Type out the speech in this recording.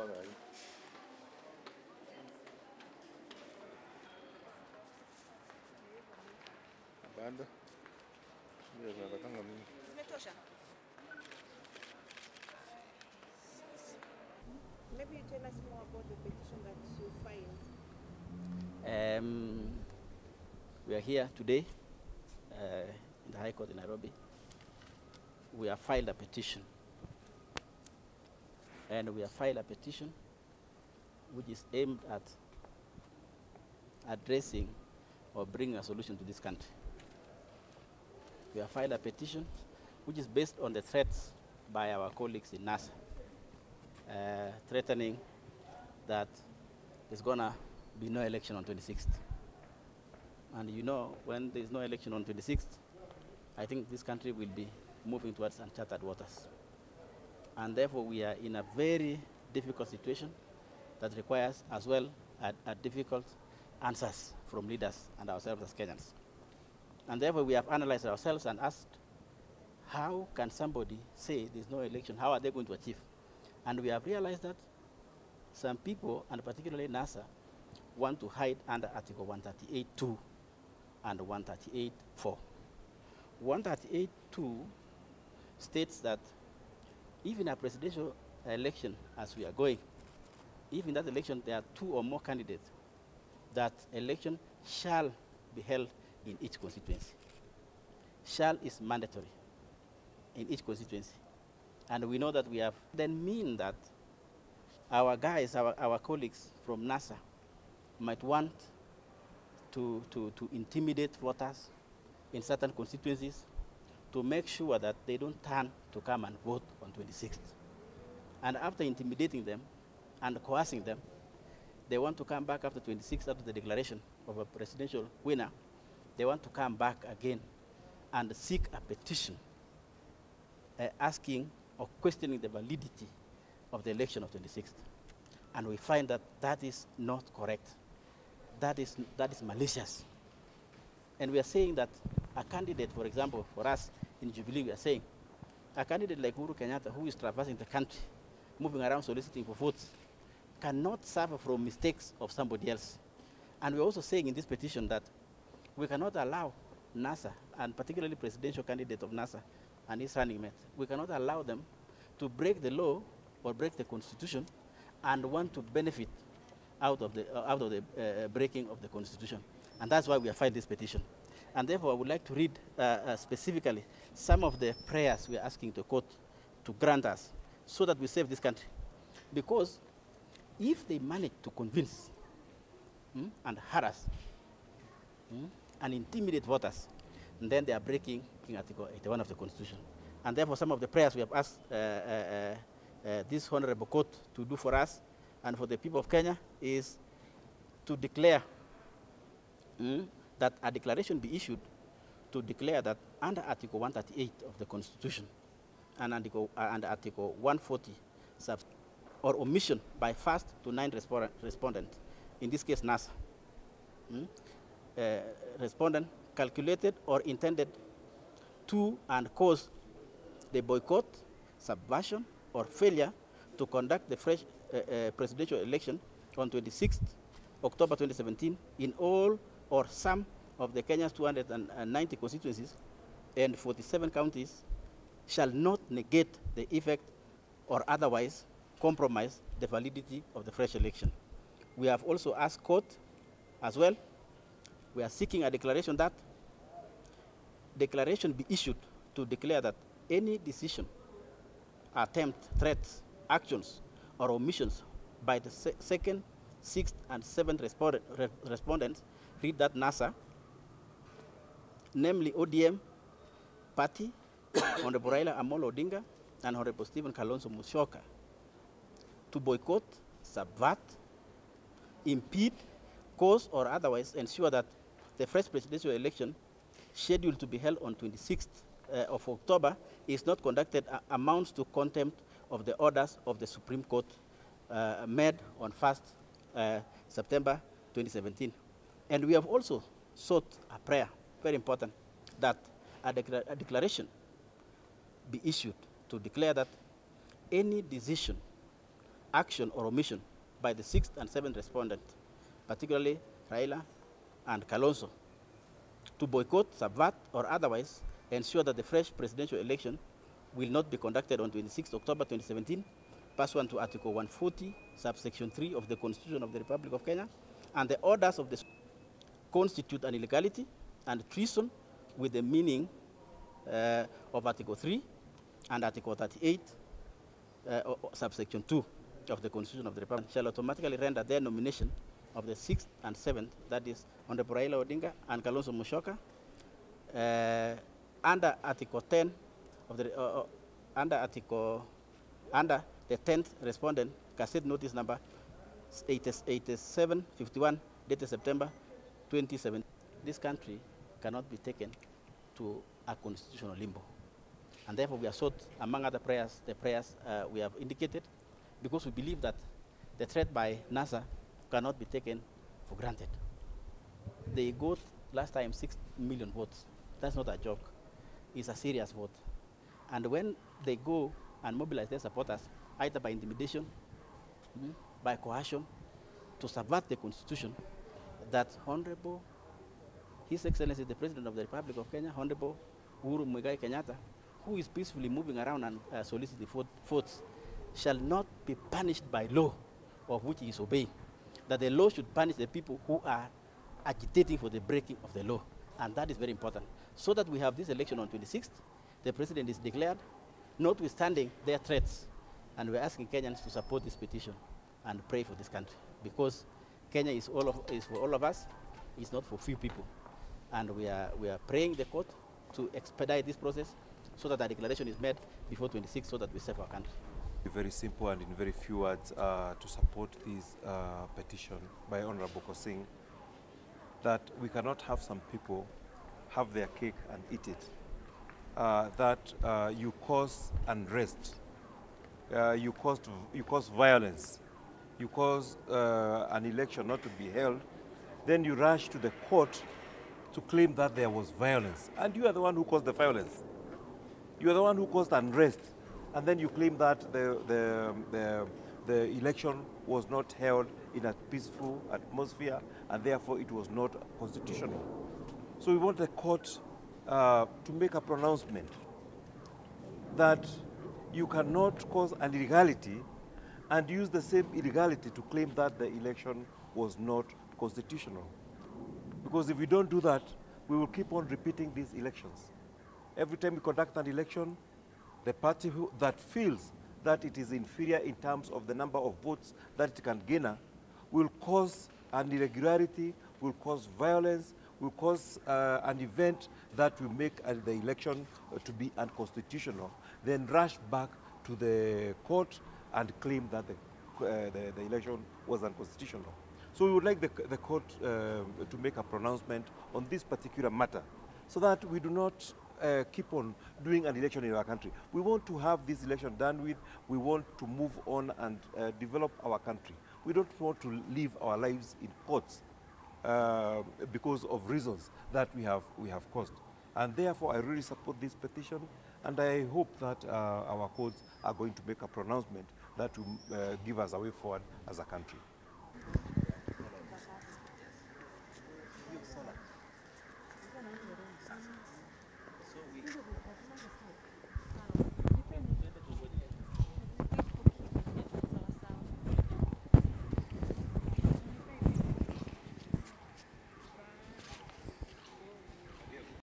Magai. Banda. Ndio tunataka nini? Imetosha. Maybe you tell us more about the petition that you filed. We are here today in the High Court in Nairobi. We have filed a petition. And we have filed a petition which is aimed at addressing or bringing a solution to this country. We have filed a petition which is based on the threats by our colleagues in NASA, threatening that there's gonna be no election on 26th. And you know, when there's no election on 26th, I think this country will be moving towards uncharted waters. And therefore, we are in a very difficult situation that requires as well a difficult answers from leaders and ourselves as Kenyans. And therefore, we have analyzed ourselves and asked, how can somebody say there's no election? How are they going to achieve? And we have realized that some people, and particularly NASA, want to hide under Article 138.2 and 138.4. 138.2 states that even a presidential election, as we are going, even that election, there are 2 or more candidates, that election shall be held in each constituency. Shall is mandatory in each constituency. And we know that we have then mean that our guys, our colleagues from NASA might want to intimidate voters in certain constituencies to make sure that they don't turn to come and vote on 26th. And after intimidating them and coercing them, they want to come back after 26th, after the declaration of a presidential winner. They want to come back again and seek a petition asking or questioning the validity of the election of 26th. And we find that that is not correct. That is malicious. And we are saying that a candidate, for example, for us in Jubilee, we are saying, a candidate like Uhuru Kenyatta, who is traversing the country, moving around soliciting for votes, cannot suffer from mistakes of somebody else. And we're also saying in this petition that we cannot allow NASA, and particularly presidential candidate of NASA and his running mate, we cannot allow them to break the law or break the constitution and want to benefit out of the breaking of the constitution. And that's why we have filed this petition. And therefore, I would like to read specifically some of the prayers we are asking the court to grant us so that we save this country. Because if they manage to convince and harass and intimidate voters, then they are breaking Article 81 of the Constitution. And therefore, some of the prayers we have asked this honorable court to do for us and for the people of Kenya is to declare that a declaration be issued to declare that under Article 138 of the Constitution and under Article 140, or omission by 1st to 9th respondent, in this case NASA, respondent calculated or intended to and cause the boycott, subversion, or failure to conduct the fresh presidential election on 26th October 2017 in all or some of the Kenya's 290 constituencies and 47 counties shall not negate the effect or otherwise compromise the validity of the fresh election. We have also asked court as well, we are seeking a declaration that declaration be issued to declare that any decision, attempt, threats, actions, or omissions by the 2nd, 6th, and 7th respondents, read that NASA, namely ODM Party, Honorable Raila Amolo Odinga, and Honorable Stephen Kalonzo Musyoka, to boycott, subvert, impede, cause, or otherwise ensure that the first presidential election scheduled to be held on 26th of October is not conducted amounts to contempt of the orders of the Supreme Court made on 1st September 2017. And we have also sought a prayer, very important, that a declaration be issued to declare that any decision, action or omission by the 6th and 7th respondent, particularly Raila and Kalonzo, to boycott, subvert, or otherwise ensure that the fresh presidential election will not be conducted on 26 October 2017, pursuant to Article 140, subsection 3 of the Constitution of the Republic of Kenya, and the orders of the constitute an illegality and treason with the meaning of Article 3 and Article 38, subsection 2 of the Constitution of the Republic, shall automatically render their nomination of the 6th and 7th, that is, Honorable Raila Odinga and Kalonzo Musyoka, under Article 10 of the, under the 10th respondent, cassette notice number 8751, dated September 2017. This country cannot be taken to a constitutional limbo. And therefore we have sought, among other prayers, the prayers we have indicated, because we believe that the threat by NASA cannot be taken for granted. They got last time 6 million votes. That's not a joke. It's a serious vote. And when they go and mobilize their supporters, either by intimidation, by coercion, to subvert the Constitution, that Honorable His Excellency the President of the Republic of Kenya, Honorable Uhuru Muigai Kenyatta, who is peacefully moving around and soliciting votes, shall not be punished by law of which he is obeying. That the law should punish the people who are agitating for the breaking of the law. And that is very important. So that we have this election on 26th, the President is declared, notwithstanding their threats. And we're asking Kenyans to support this petition and pray for this country. Because Kenya is for all of us, it's not for few people. And we are praying the court to expedite this process so that a declaration is made before 26, so that we save our country. Very simple and in very few words to support this petition by Honorable Kosing, that we cannot have some people have their cake and eat it. That you cause unrest, you cause violence, you cause an election not to be held, then you rush to the court to claim that there was violence. And you are the one who caused the violence. You are the one who caused unrest. And then you claim that the election was not held in a peaceful atmosphere, and therefore it was not constitutional. So we want the court to make a pronouncement that you cannot cause an illegality and use the same illegality to claim that the election was not constitutional. Because if we don't do that, we will keep on repeating these elections. Every time we conduct an election, the party that feels that it is inferior in terms of the number of votes that it can garner will cause an irregularity, will cause violence, will cause an event that will make the election to be unconstitutional, then rush back to the court and claim that the election was unconstitutional. So we would like the court to make a pronouncement on this particular matter so that we do not keep on doing an election in our country. We want to have this election done with. We want to move on and develop our country. We don't want to live our lives in courts because of reasons that we have caused. And therefore, I really support this petition, and I hope that our courts are going to make a pronouncement that will give us a way forward as a country.